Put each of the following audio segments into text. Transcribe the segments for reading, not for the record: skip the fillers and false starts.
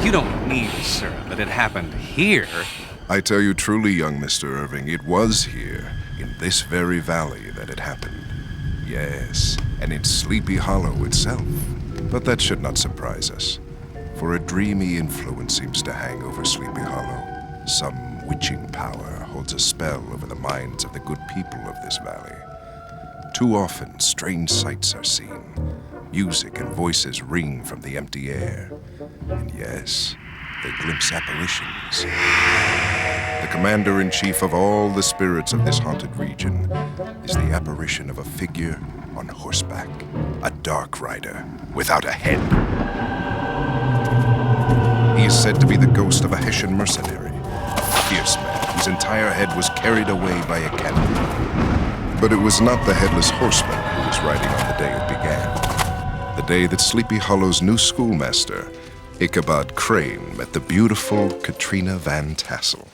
You don't mean, sir, that it happened here? I tell you truly, young Mr. Irving, it was here, in this very valley, that it happened. Yes, and in Sleepy Hollow itself. But that should not surprise us, for a dreamy influence seems to hang over Sleepy Hollow. Some witching power holds a spell over the minds of the good people of this valley. Too often, strange sights are seen. Music and voices ring from the empty air. And yes, they glimpse apparitions. The commander-in-chief of all the spirits of this haunted region is the apparition of a figure on horseback, a dark rider without a head. He is said to be the ghost of a Hessian mercenary, a fierce man whose entire head was carried away by a cannon. But it was not the Headless Horseman who was riding on the day it began. The day that Sleepy Hollow's new schoolmaster, Ichabod Crane, met the beautiful Katrina Van Tassel.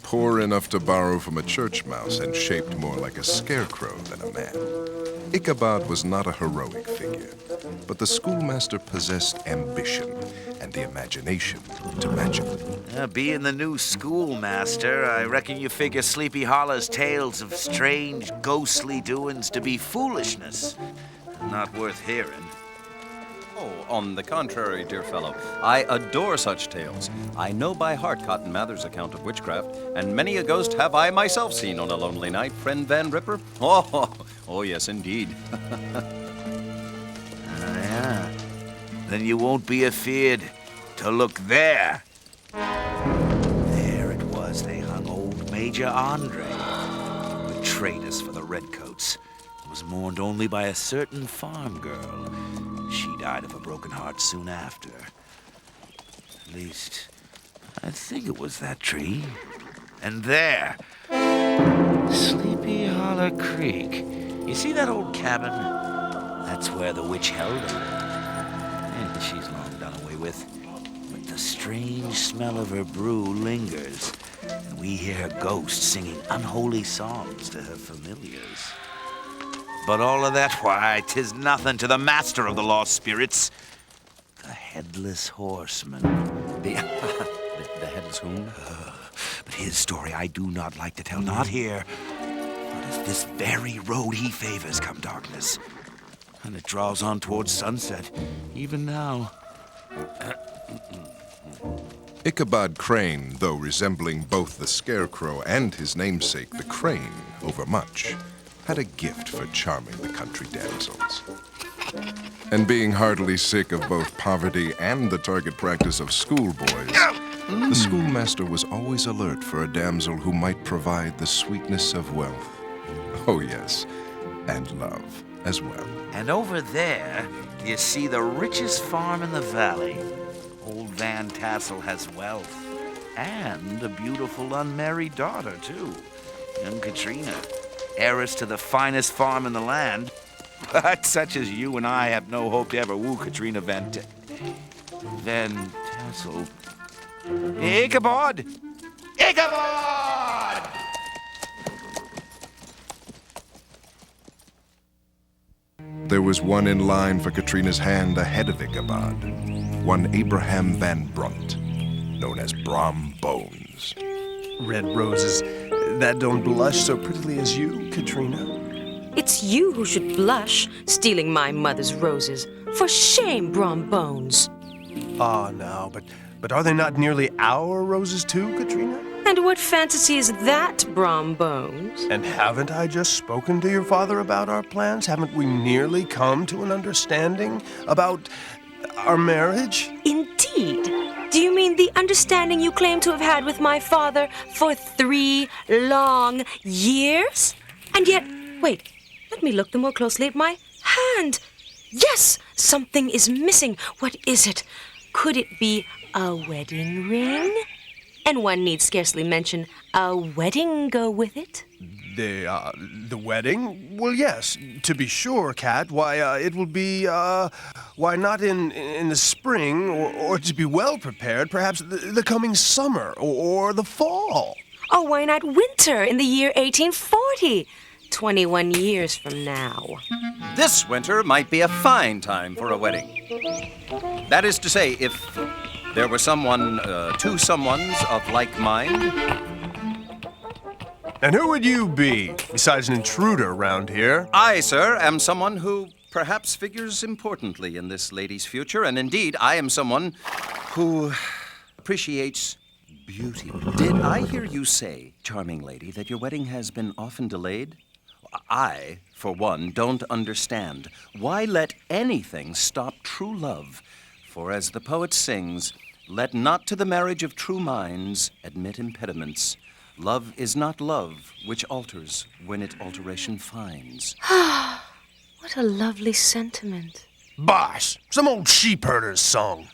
Poor enough to borrow from a church mouse and shaped more like a scarecrow than a man. Ichabod was not a heroic figure, but the schoolmaster possessed ambition and the imagination to match it. Being the new schoolmaster, I reckon you figure Sleepy Hollow's tales of strange, ghostly doings to be foolishness. Not worth hearing. Oh, on the contrary, dear fellow, I adore such tales. I know by heart Cotton Mather's account of witchcraft, and many a ghost have I myself seen on a lonely night, friend Van Ripper. Oh, yes, indeed. Yeah. Then you won't be afeard to look there. There it was, they hung old Major Andre, the traitors for the Redcoats. Was mourned only by a certain farm girl. She died of a broken heart soon after. At least, I think it was that tree. And there, Sleepy Hollow Creek. You see that old cabin? That's where the witch held her. And she's long done away with. But the strange smell of her brew lingers. And we hear her ghost singing unholy songs to her familiars. But all of that, why, 'tis nothing to the master of the lost spirits, the Headless Horseman. The Headless whom? But his story I do not like to tell, not here. But it's this very road he favors come darkness. And it draws on towards sunset, even now. Ichabod Crane, though resembling both the scarecrow and his namesake, the crane, overmuch, had a gift for charming the country damsels. And being heartily sick of both poverty and the target practice of schoolboys, the schoolmaster was always alert for a damsel who might provide the sweetness of wealth. Oh yes, and love as well. And over there, you see the richest farm in the valley. Old Van Tassel has wealth. And a beautiful unmarried daughter, too. Young Katrina. Heiress to the finest farm in the land. But such as you and I have no hope to ever woo Katrina Van Tassel. Ichabod! Ichabod! There was one in line for Katrina's hand ahead of Ichabod, one Abraham Van Brunt, known as Brom Bones. Red roses that don't blush so prettily as you, Katrina. It's you who should blush, stealing my mother's roses. For shame, Brom Bones. Ah, no, but are they not nearly our roses too, Katrina? And what fantasy is that, Brom Bones? And haven't I just spoken to your father about our plans? Haven't we nearly come to an understanding about our marriage? Indeed. Do you mean the understanding you claim to have had with my father for 3 long years? And yet, wait, Let me look the more closely at my hand. Yes, something is missing. What is it? Could it be a wedding ring? And one need scarcely mention a wedding go with it. The wedding? Well, yes, to be sure, Cat. Why, it will be, why not in the spring, or to be well prepared, perhaps the coming summer, or the fall. Oh, why not winter in the year 1840? 21 years from now. This winter might be a fine time for a wedding. That is to say, if there were two someones of like mind. And who would you be, besides an intruder around here? I, sir, am someone who perhaps figures importantly in this lady's future, and indeed, I am someone who appreciates beauty. Did I hear you say, charming lady, that your wedding has been often delayed? I, for one, don't understand. Why let anything stop true love? For as the poet sings, let not to the marriage of true minds admit impediments. Love is not love which alters when it alteration finds. What a lovely sentiment. Bosh! Some old sheep-herder's song.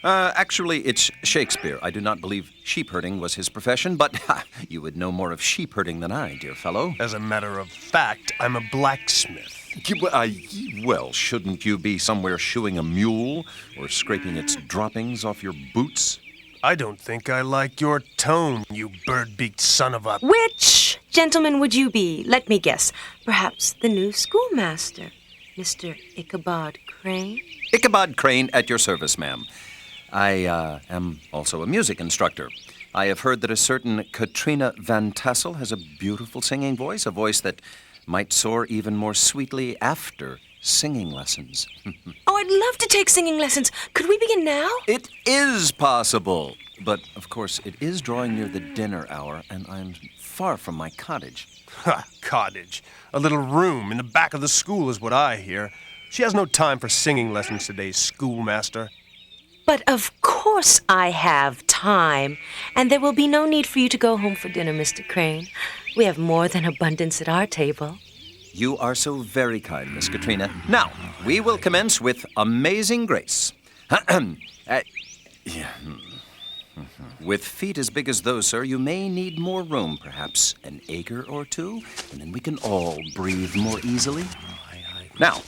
Actually, it's Shakespeare. I do not believe sheep-herding was his profession, but you would know more of sheep-herding than I, dear fellow. As a matter of fact, I'm a blacksmith. Well, shouldn't you be somewhere shoeing a mule or scraping its droppings off your boots? I don't think I like your tone, you bird-beaked son of a... Which gentleman would you be? Let me guess. Perhaps the new schoolmaster, Mr. Ichabod Crane? Ichabod Crane at your service, ma'am. I am also a music instructor. I have heard that a certain Katrina Van Tassel has a beautiful singing voice, a voice that might soar even more sweetly after singing lessons. Oh, I'd love to take singing lessons. Could we begin now? It is possible. But, of course, it is drawing near the dinner hour, and I'm far from my cottage. Ha, cottage. A little room in the back of the school is what I hear. She has no time for singing lessons today, schoolmaster. But of course I have time. And there will be no need for you to go home for dinner, Mr. Crane. We have more than abundance at our table. You are so very kind, Miss Katrina. Now, we will commence with Amazing Grace. With feet as big as those, sir, you may need more room, perhaps an acre or two, and then we can all breathe more easily. Now,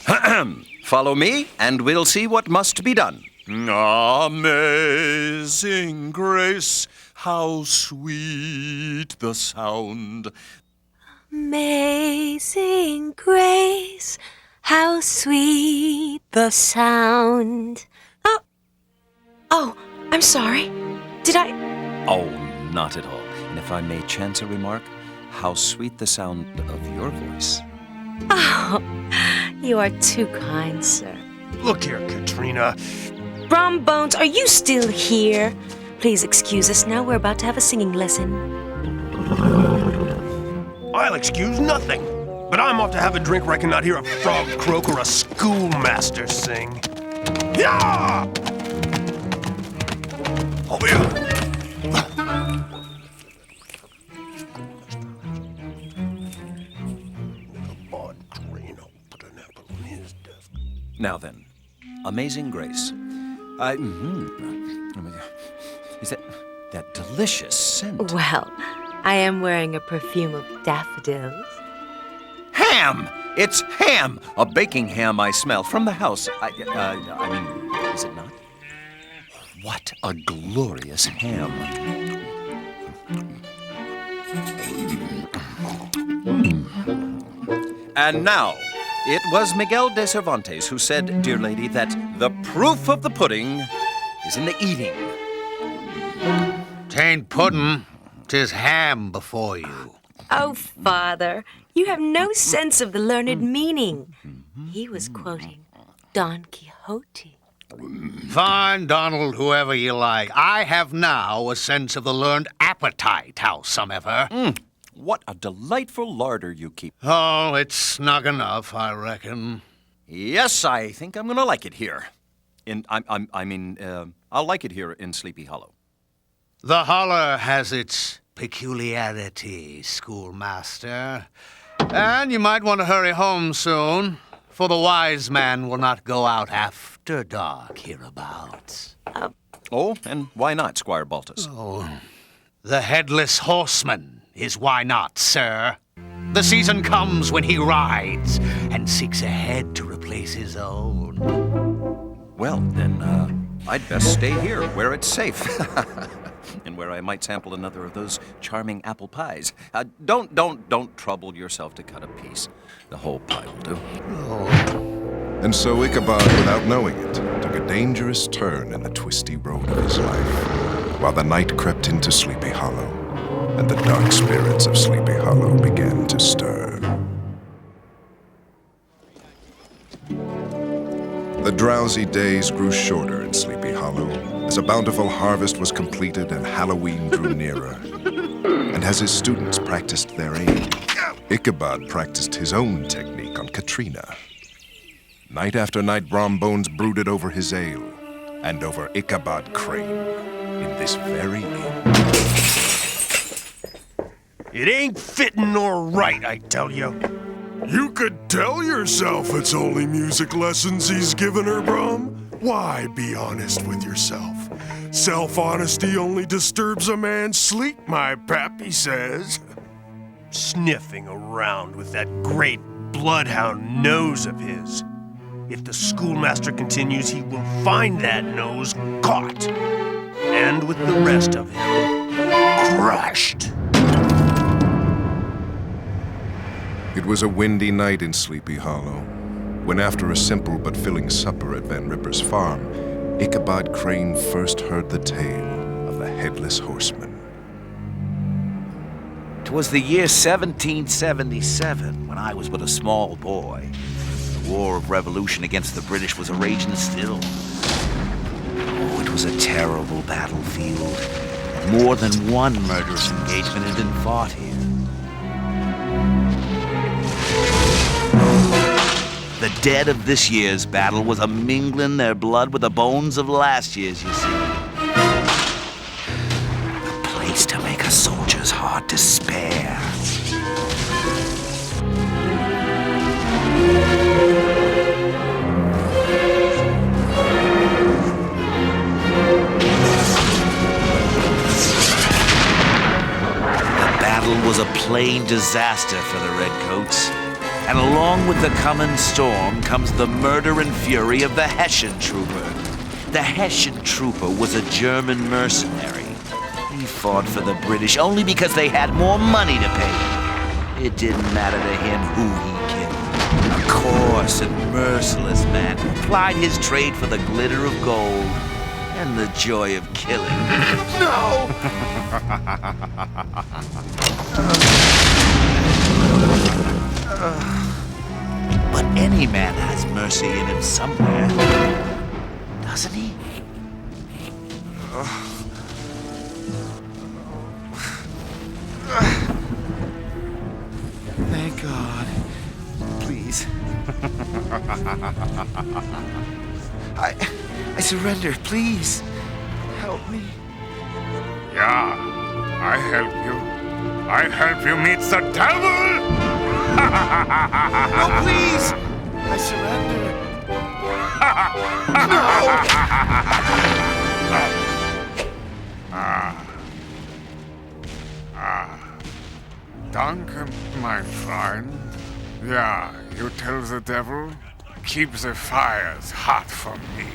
follow me, and we'll see what must be done. Amazing grace, how sweet the sound. Amazing grace, how sweet the sound. Oh, I'm sorry. Did I? Oh, not at all. And if I may chance a remark, how sweet the sound of your voice. Oh, you are too kind, sir. Look here, Katrina. Brombones, are you still here? Please excuse us now. We're about to have a singing lesson. I'll excuse nothing. But I'm off to have a drink where I cannot hear a frog croak or a schoolmaster sing. Yeah! Over here. Now then, Amazing Grace. Is that delicious scent? Well, I am wearing a perfume of daffodils. Ham! It's ham! A baking ham I smell from the house. I mean, is it not? What a glorious ham. And now, it was Miguel de Cervantes who said, dear lady, that the proof of the pudding is in the eating. 'Tain't puddin', 'tis ham before you. Oh, Father, you have no sense of the learned meaning. He was quoting Don Quixote. Fine, Donald, whoever you like. I have now a sense of the learned appetite, howsomever. What a delightful larder you keep. Oh, it's snug enough, I reckon. Yes, I think I'm going to like it here. I'll like it here in Sleepy Hollow. The holler has its peculiarity, schoolmaster. And you might want to hurry home soon, for the wise man will not go out after dark hereabouts. Oh, and why not, Squire Baltus? The Headless Horseman is why not, sir. The season comes when he rides and seeks a head to replace his own. Well, then, I'd best stay here, where it's safe. And where I might sample another of those charming apple pies. Don't trouble yourself to cut a piece. The whole pie will do. And so Ichabod, without knowing it, took a dangerous turn in the twisty road of his life, while the night crept into Sleepy Hollow, and the dark spirits of Sleepy Hollow began to stir. The drowsy days grew shorter in Sleepy Hollow, as a bountiful harvest was completed and Halloween drew nearer. And as his students practiced their aim, Ichabod practiced his own technique on Katrina. Night after night, Brombones brooded over his ale, and over Ichabod Crane, in this very inn. It ain't fitting nor right, I tell you. You could tell yourself it's only music lessons he's giving her, Brom. Why, be honest with yourself. Self-honesty only disturbs a man's sleep, my pappy says. Sniffing around with that great bloodhound nose of his. If the schoolmaster continues, he will find that nose caught. And with the rest of him, crushed. It was a windy night in Sleepy Hollow, when after a simple but filling supper at Van Ripper's farm, Ichabod Crane first heard the tale of the Headless Horseman. 'Twas the year 1777, when I was but a small boy. The War of Revolution against the British was a-raging still. Oh, it was a terrible battlefield. More than one murderous engagement had been fought here. The dead of this year's battle was a-mingling their blood with the bones of last year's, you see. A place to make a soldier's heart despair. The battle was a plain disaster for the Redcoats. And along with the coming storm comes the murder and fury of the Hessian trooper. The Hessian trooper was a German mercenary. He fought for the British only because they had more money to pay him. It didn't matter to him who he killed. A coarse and merciless man who plied his trade for the glitter of gold and the joy of killing. No! But any man has mercy in him somewhere, doesn't he? Thank God. Please. I surrender, please. Help me. Yeah, I help you. I help you meet the devil! No, please! I surrender. Danke, my friend. Yeah, you tell the devil, keep the fires hot for me.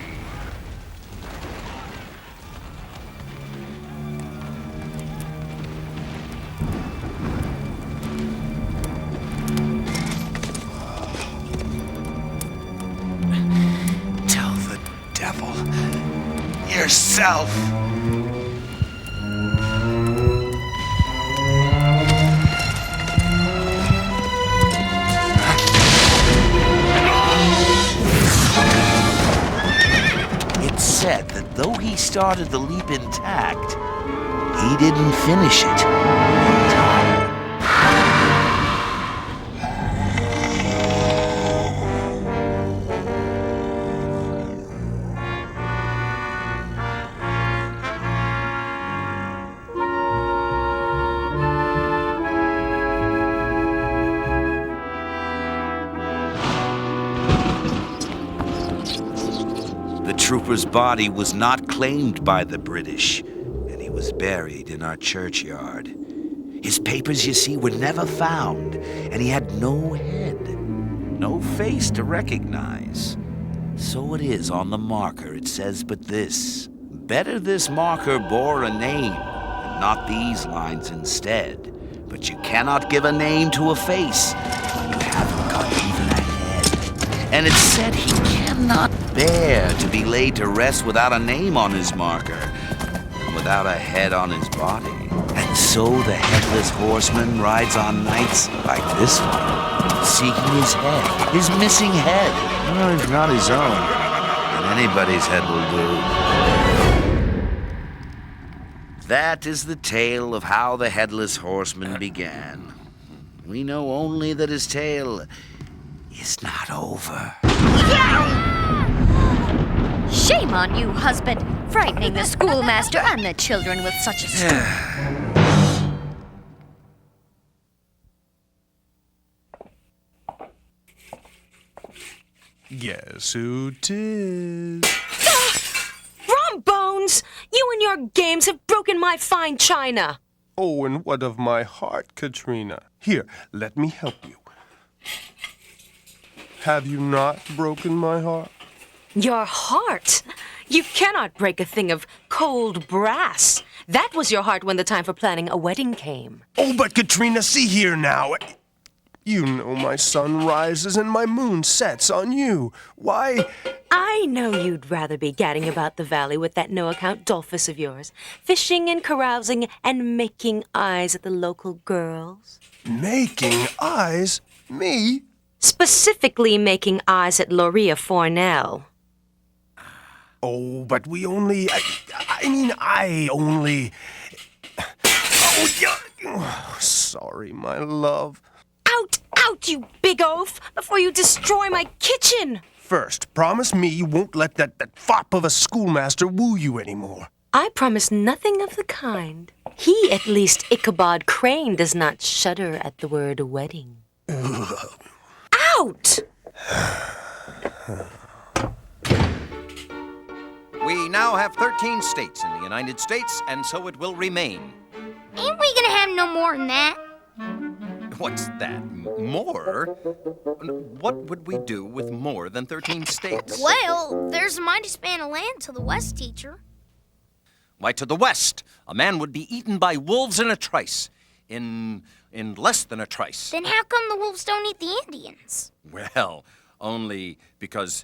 Tell the devil yourself. It's said that though he started the leap intact, he didn't finish it entire. trooper's body was not claimed by the British, and he was buried in our churchyard. His papers, you see, were never found, and he had no head, no face to recognize. So it is on the marker, it says but this: better this marker bore a name, and not these lines instead. But you cannot give a name to a face when you haven't got even a head. And it's said he cannot bear to be laid to rest without a name on his marker, and without a head on his body. And so the Headless Horseman rides on nights like this one, seeking his head, his missing head. Well, if not his own, then anybody's head will do. That is the tale of how the Headless Horseman began. We know only that his tale is not over. Shame on you, husband, frightening the schoolmaster and the children with such a story. Guess who 'tis? Rum Bones! You and your games have broken my fine china. Oh, and what of my heart, Katrina? Here, let me help you. Have you not broken my heart? Your heart? You cannot break a thing of cold brass. That was your heart when the time for planning a wedding came. Oh, but Katrina, see here now. You know my sun rises and my moon sets on you. Why? I know you'd rather be gadding about the valley with that no-account Dolphus of yours, fishing and carousing and making eyes at the local girls. Making eyes? Me? Specifically making eyes at Loria Fornell. Oh, but we only... I only... Oh, yeah. Sorry, my love. Out, you big oaf, before you destroy my kitchen! First, promise me you won't let that fop of a schoolmaster woo you anymore. I promise nothing of the kind. He, at least Ichabod Crane, does not shudder at the word wedding. Out! We now have 13 states in the United States, and so it will remain. Ain't we gonna have no more than that? What's that? More? What would we do with more than 13 states? Well, there's a mighty span of land to the west, teacher. Why, to the west, a man would be eaten by wolves in a trice. In less than a trice. Then how come the wolves don't eat the Indians? Well, only because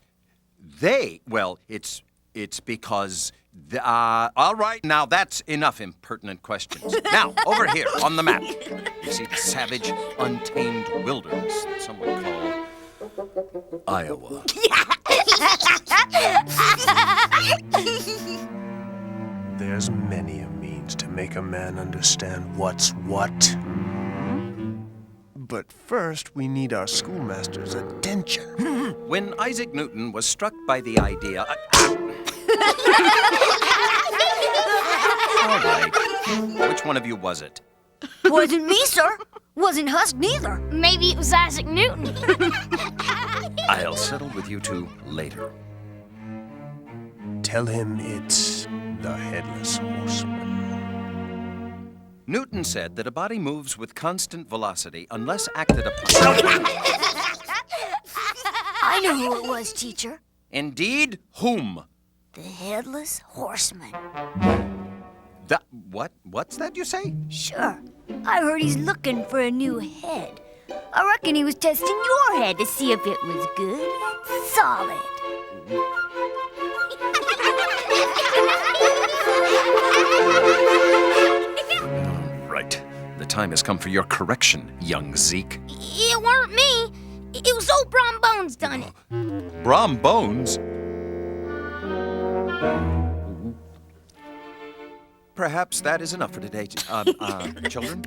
they... Well, it's because... all right, now that's enough impertinent questions. Now, over here on the map, you see the savage, untamed wilderness that some would call Iowa. There's many a means to make a man understand what's what. But first, we need our schoolmaster's attention. When Isaac Newton was struck by the idea... All right. Which one of you was it? Wasn't me, sir. Wasn't Husk neither. Maybe it was Isaac Newton. I'll settle with you two later. Tell him it's the Headless Horseman. Newton said that a body moves with constant velocity unless acted upon. I know who it was, teacher. Indeed, whom? The Headless Horseman. What's that you say? Sure. I heard he's looking for a new head. I reckon he was testing your head to see if it was good and solid. Right. The time has come for your correction, young Zeke. It weren't me. It was old Brom Bones done it. Brom Bones? Perhaps that is enough for today, children.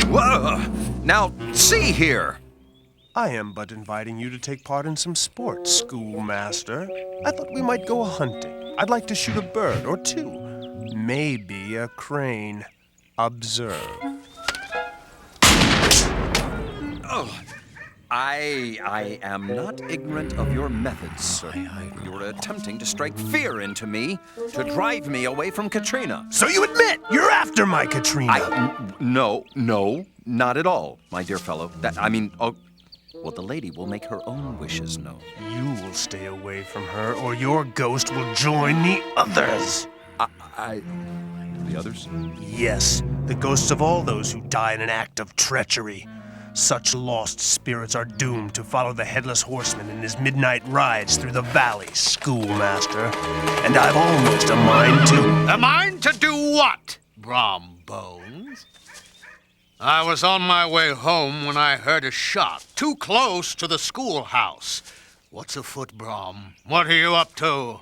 Whoa! Now, see here. I am but inviting you to take part in some sports, schoolmaster. I thought we might go hunting. I'd like to shoot a bird or two. Maybe a crane. Observe. Oh, I am not ignorant of your methods, sir. You're attempting to strike fear into me, to drive me away from Katrina. So you admit you're after my Katrina? No, not at all, my dear fellow. Well, the lady will make her own wishes known. You will stay away from her, or your ghost will join the others. The others? Yes, the ghosts of all those who die in an act of treachery. Such lost spirits are doomed to follow the Headless Horseman in his midnight rides through the valley, schoolmaster. And I've almost a mind to... A mind to do what, Brom Bones? I was on my way home when I heard a shot, too close to the schoolhouse. What's afoot, Brom? What are you up to?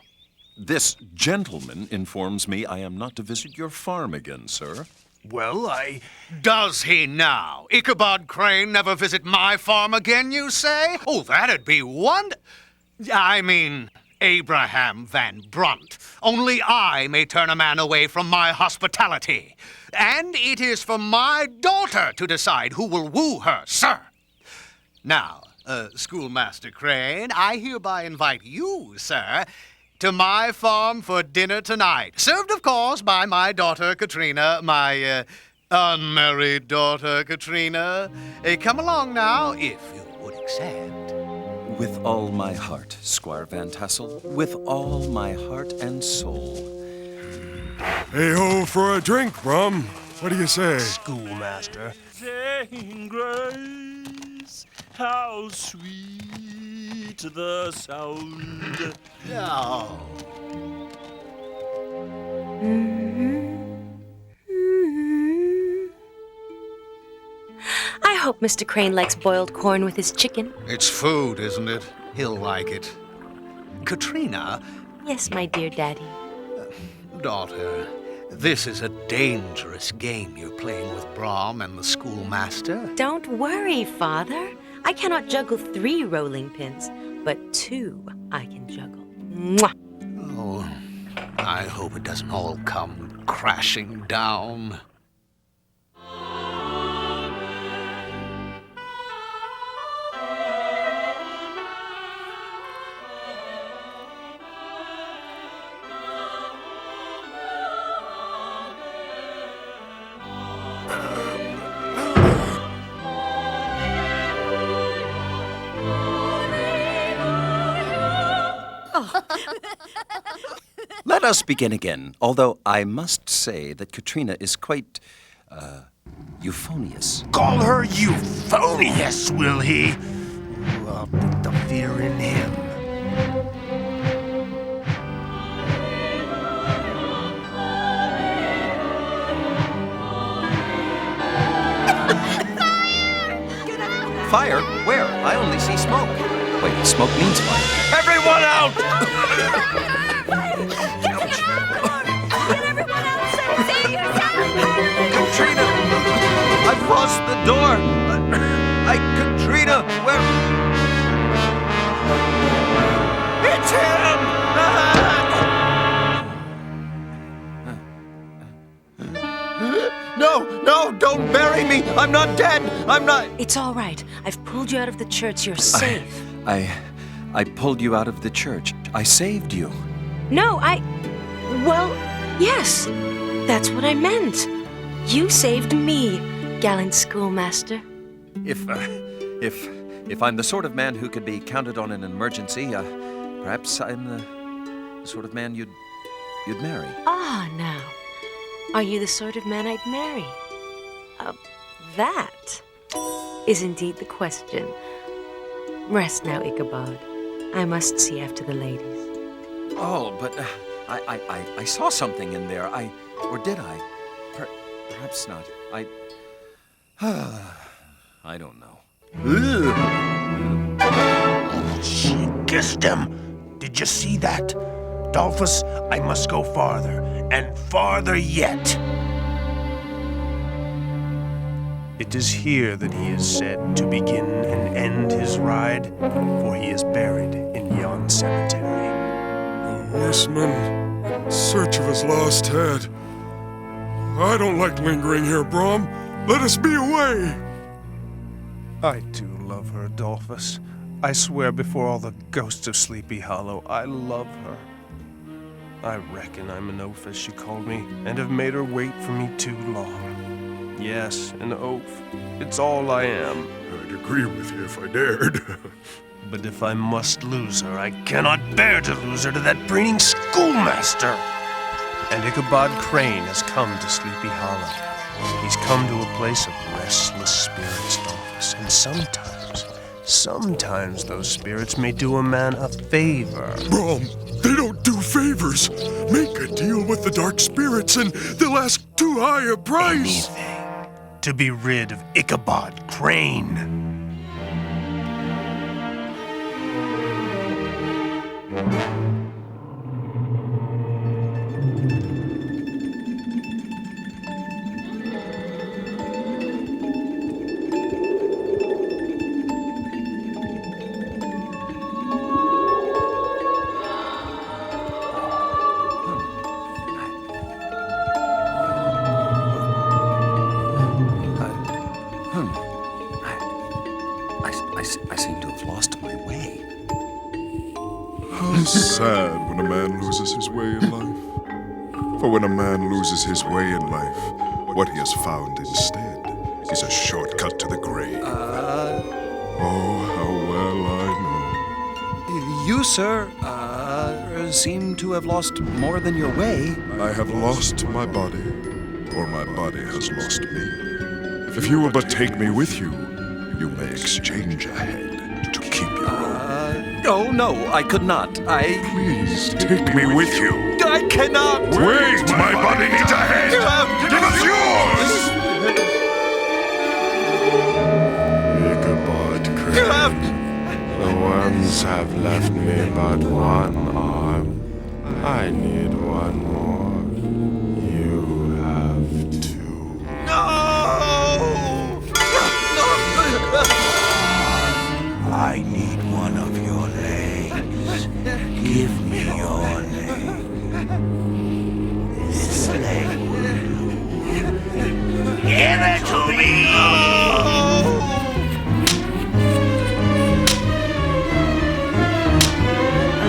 This gentleman informs me I am not to visit your farm again, sir. Well, Does he now? Ichabod Crane never visit my farm again, you say? Oh, that'd be Abraham Van Brunt. Only I may turn a man away from my hospitality. And it is for my daughter to decide who will woo her, sir. Now, Schoolmaster Crane, I hereby invite you, sir, to my farm for dinner tonight. Served, of course, by my daughter, Katrina, my unmarried daughter, Katrina. Come along now, if you would accept. With all my heart, Squire Van Tassel. With all my heart and soul. Hey-ho for a drink, Brom. What do you say? Schoolmaster. Saying grace, how sweet the sound. Oh. I hope Mr. Crane likes boiled corn with his chicken. It's food, isn't it? He'll like it. Katrina, Yes, my dear daddy. daughter, this is a dangerous game you're playing with Brom and the schoolmaster. Don't worry, Father. I cannot juggle 3 rolling pins, but 2 I can juggle. Mwah! Oh, I hope it doesn't all come crashing down. Let us begin again, although I must say that Katrina is quite, euphonious. Call her euphonious, will he? I'll put the fear in him. Fire? Where? I only see smoke. Wait, smoke means fire. Everyone out! Katrina! I've lost the door! Katrina, where? It's him! No, don't bury me! I'm not dead! I'm not... It's all right. I've pulled you out of the church. You're safe. I pulled you out of the church. I saved you. No, well, yes. That's what I meant. You saved me, gallant schoolmaster. If I'm the sort of man who could be counted on in an emergency, perhaps I'm the sort of man you'd marry. Ah, now. Are you the sort of man I'd marry? That is indeed the question. Rest now, Ichabod. I must see after the ladies. Oh, but I saw something in there. Or did I? Perhaps not. I don't know. She kissed him. Did you see that? Dolphus, I must go farther, and farther yet. It is here that he is said to begin and end his ride, for he is buried in yon cemetery. The horseman in search of his lost head. I don't like lingering here, Brom. Let us be away. I do love her, Adolphus. I swear before all the ghosts of Sleepy Hollow, I love her. I reckon I'm an oaf, as she called me, and have made her wait for me too long. Yes, an oaf. It's all I am. I'd agree with you if I dared. But if I must lose her, I cannot bear to lose her to that preening schoolmaster. And Ichabod Crane has come to Sleepy Hollow. He's come to a place of restless spirits, Dolphus, and sometimes those spirits may do a man a favor. Brom, they don't do favors. Make a deal with the dark spirits and they'll ask too high a price. Anything to be rid of Ichabod Crane. I seem to have lost my way. How sad when a man loses his way in life. For when a man loses his way in life, what he has found instead is a shortcut to the grave. Oh, how well I know. You, sir, seem to have lost more than your way. I have lost my body, or my body has lost me. If you will but take me with you, you may exchange a head to keep your own. Oh, no, I could not. Please take me with you. I cannot. Wait, my body needs a head. Give us yours. Ichabod Crane. The worms have left me but one arm. I need one more. You have two. I need one of your legs. Give me your leg. This leg will do. Give it to me!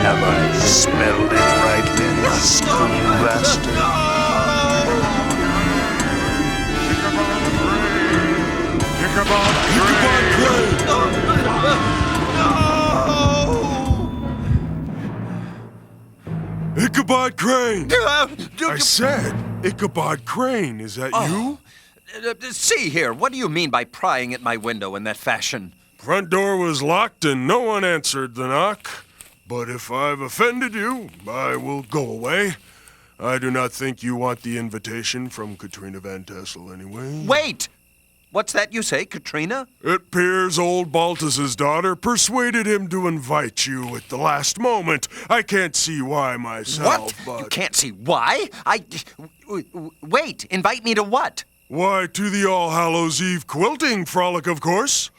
Have I smelled it rightly, you schoolmaster? Ichabod Crane! I said Ichabod Crane. Is that you? See here, what do you mean by prying at my window in that fashion? Front door was locked and no one answered the knock. But if I've offended you, I will go away. I do not think you want the invitation from Katrina Van Tassel anyway. Wait! What's that you say, Katrina? It appears old Baltus's daughter persuaded him to invite you at the last moment. I can't see why myself, What? You but... can't see why? Wait, invite me to what? Why, to the All Hallows Eve quilting frolic, of course.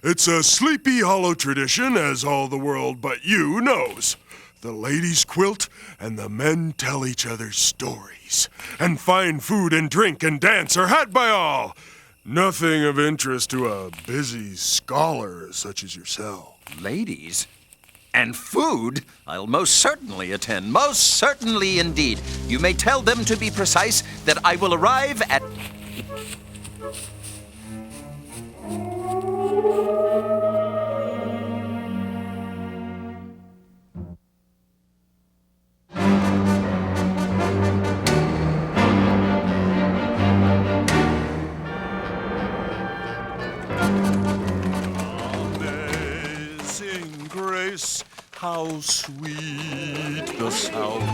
It's a Sleepy Hollow tradition, as all the world but you knows. The ladies quilt, and the men tell each other stories. And fine food and drink and dance are had by all. Nothing of interest to a busy scholar such as yourself. Ladies? And food? I'll most certainly attend. Most certainly indeed. You may tell them to be precise that I will arrive at... Amazing grace, how sweet the sound.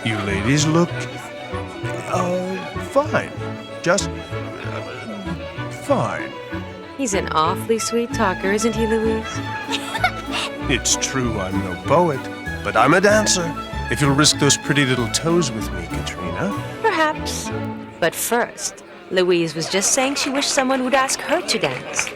You ladies look, fine. Just, fine. He's an awfully sweet talker, isn't he, Louise? It's true I'm no poet, but I'm a dancer. If you'll risk those pretty little toes with me, Katrina. Perhaps. But first, Louise was just saying she wished someone would ask her to dance.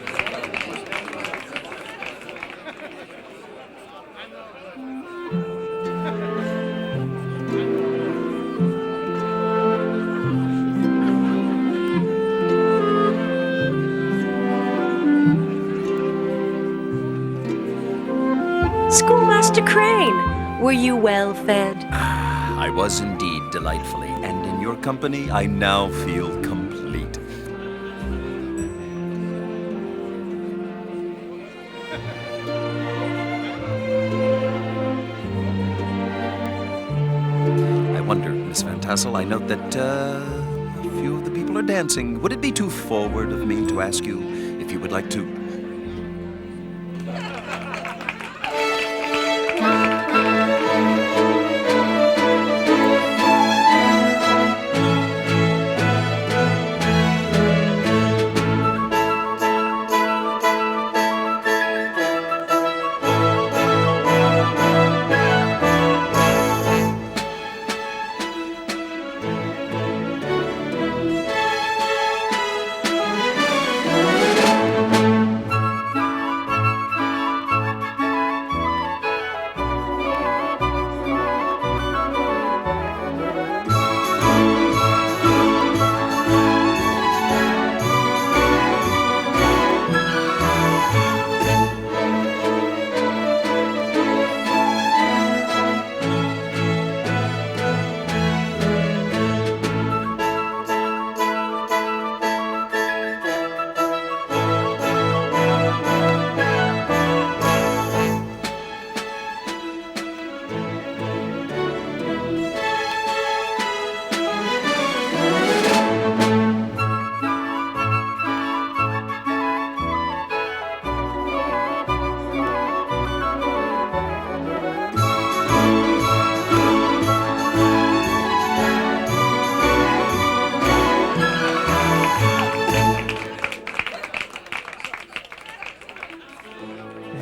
Schoolmaster Crane, were you well fed? I was indeed delightfully, and in your company I now feel complete. I wonder, Miss Van Tassel, I note that a few of the people are dancing. Would it be too forward of me to ask you if you would like to...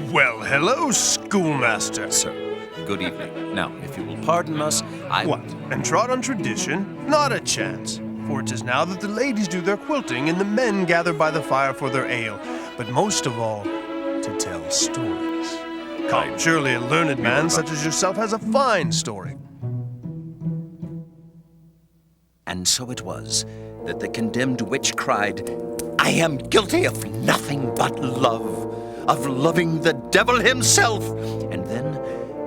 Well, hello, schoolmaster. Sir, good evening. Now, if you will pardon us, What, and trot on tradition? Not a chance. For it is now that the ladies do their quilting and the men gather by the fire for their ale. But most of all, to tell stories. Come, surely a learned man such as yourself has a fine story. And so it was that the condemned witch cried, I am guilty of nothing but love, of loving the devil himself. And then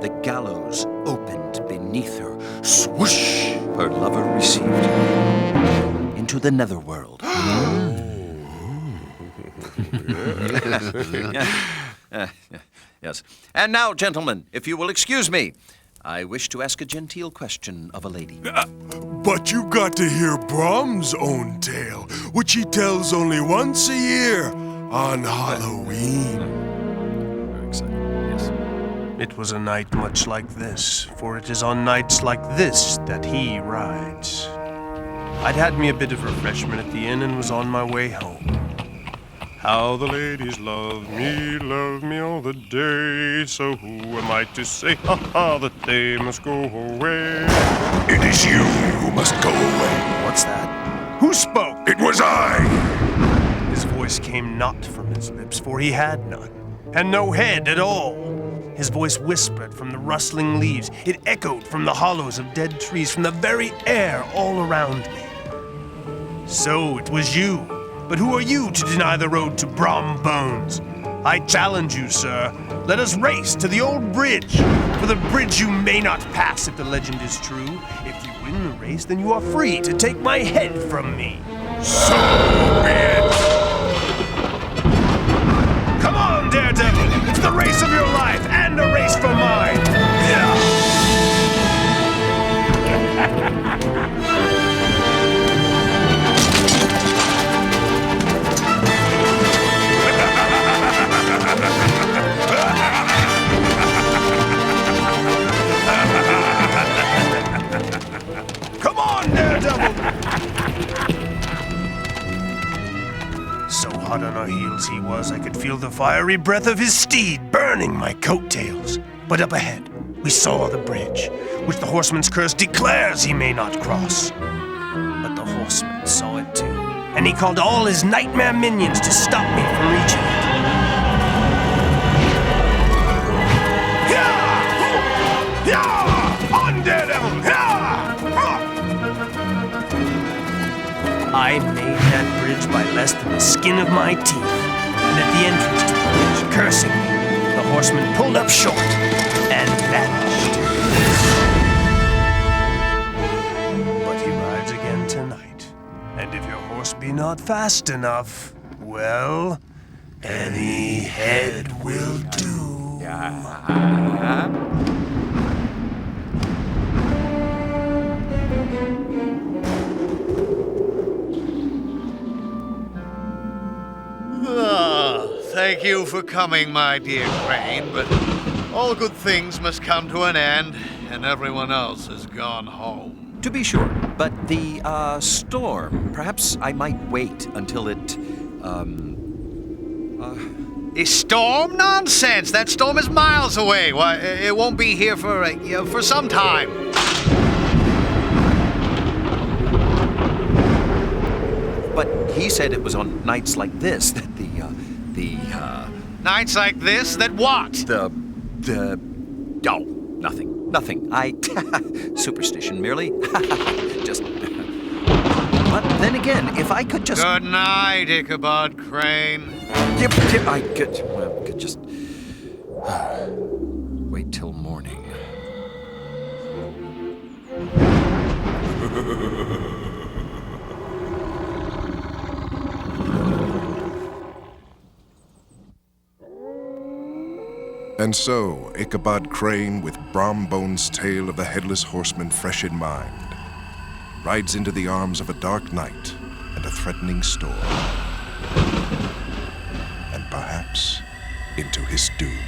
the gallows opened beneath her. Swoosh! Her lover received her into the netherworld. Yes. And now, gentlemen, if you will excuse me, I wish to ask a genteel question of a lady. But you got to hear Brahms' own tale, which he tells only once a year on Halloween. Very exciting, yes. It was a night much like this, for it is on nights like this that he rides. I'd had me a bit of refreshment at the inn and was on my way home. How the ladies love me all the day. So who am I to say, ha ha, that they must go away? It is you who must go away. What's that? Who spoke? It was I. His voice came not from his lips, for he had none, and no head at all. His voice whispered from the rustling leaves. It echoed from the hollows of dead trees, from the very air all around me. So it was you. But who are you to deny the road to Brom Bones? I challenge you, sir. Let us race to the old bridge. For the bridge you may not pass if the legend is true. If you win the race, then you are free to take my head from me. So be it. Come on, Daredevil. It's the race of your life and a race for mine. feel the fiery breath of his steed burning my coattails. But up ahead, we saw the bridge, which the horseman's curse declares he may not cross. But the horseman saw it too, and he called all his nightmare minions to stop me from reaching it. Undead devil! I made that bridge by less than the skin of my teeth, and at the entrance to the bridge, cursing me, the horseman pulled up short and vanished. But he rides again tonight, and if your horse be not fast enough, well, any head will do. Thank you for coming, my dear Crane, but all good things must come to an end, and everyone else has gone home. To be sure, but the, storm, perhaps I might wait until it, A storm? Nonsense! That storm is miles away. Why, it won't be here for some time. But he said it was on nights like this that Nights like this? That what? Oh, nothing. Superstition merely. Just. But then again, if I could just. Good night, Ichabod Crane. I could just. Wait till morning. And so, Ichabod Crane, with Brombone's tale of the Headless Horseman fresh in mind, rides into the arms of a dark night and a threatening storm. And perhaps into his doom.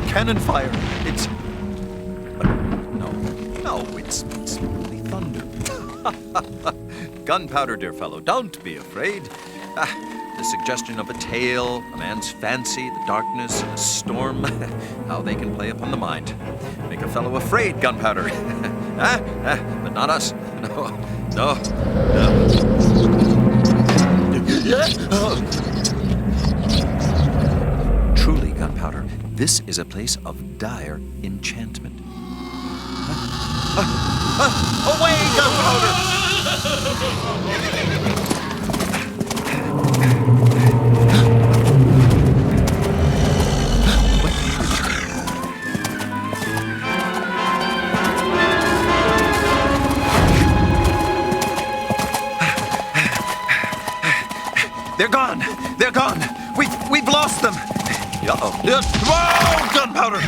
Cannon fire. It's. No, it's only thunder. Gunpowder, dear fellow, don't be afraid. The suggestion of a tale, a man's fancy, the darkness, a storm, how they can play upon the mind. Make a fellow afraid, Gunpowder. But not us. No. Truly, Gunpowder, this is a place of dire enchantment. Away, Gunpowder! They're gone! We've lost them! Uh-oh. Whoa! Gunpowder!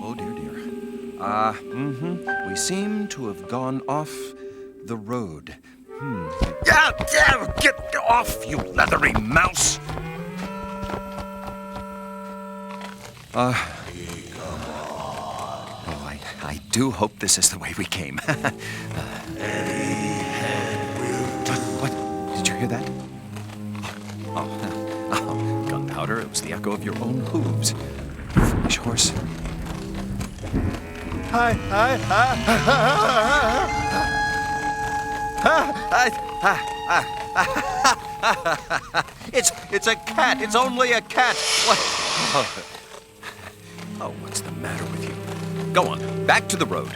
Oh, dear. We seem to have gone off the road. Yeah, get off, you leathery mouse! I do hope this is the way we came. What? Did you hear that? Oh, Gunpowder, it was the echo of your own hooves. Foolish horse. It's a cat. It's only a cat. What? Oh, what's the matter with you? Go on, back to the road.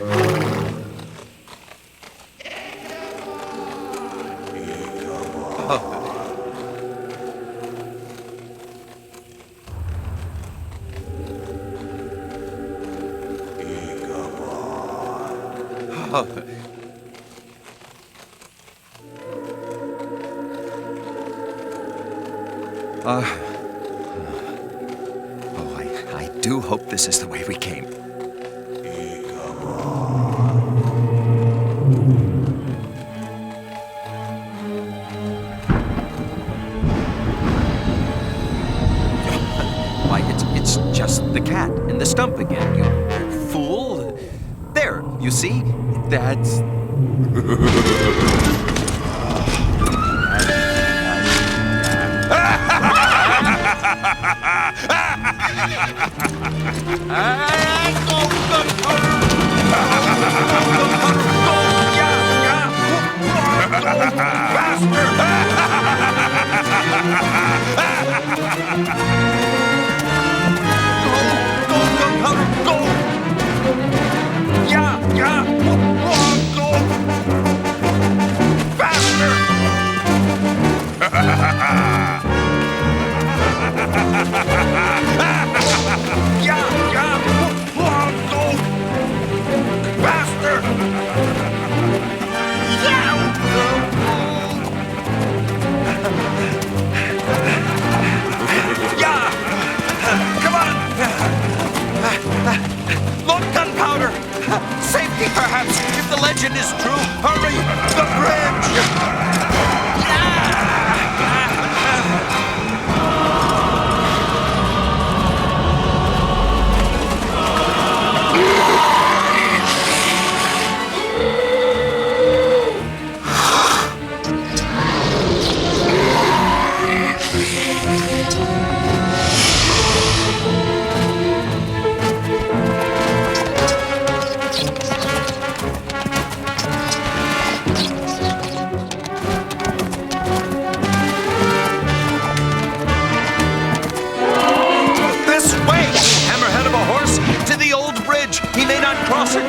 I do hope this is the way we came. Why, it's just the cat in the stump again, you fool. There, you see? That's... Perhaps, if the legend is true. Hurry! The bridge! He may not cross it.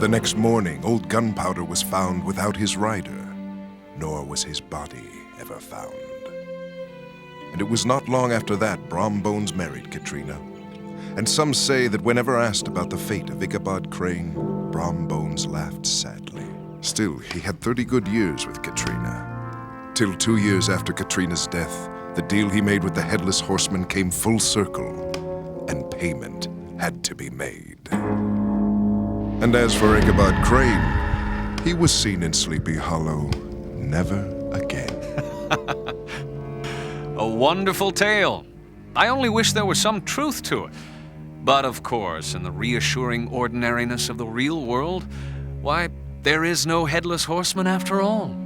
The next morning, old Gunpowder was found without his rider, nor was his body ever found. And it was not long after that Brombones married Katrina. And some say that whenever asked about the fate of Ichabod Crane, Brombones laughed sadly. Still, he had 30 good years with Katrina. Till 2 years after Katrina's death, the deal he made with the Headless Horseman came full circle, and payment had to be made. And as for Ichabod Crane, he was seen in Sleepy Hollow never again. A wonderful tale. I only wish there was some truth to it. But of course, in the reassuring ordinariness of the real world, why, there is no Headless Horseman after all.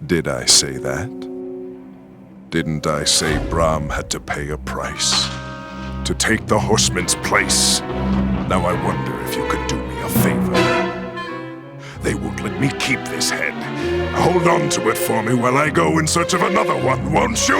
Did I say that? Didn't I say Brom had to pay a price to take the horseman's place? Now I wonder if you could do me a favor. They won't let me keep this head. Hold on to it for me while I go in search of another one, won't you?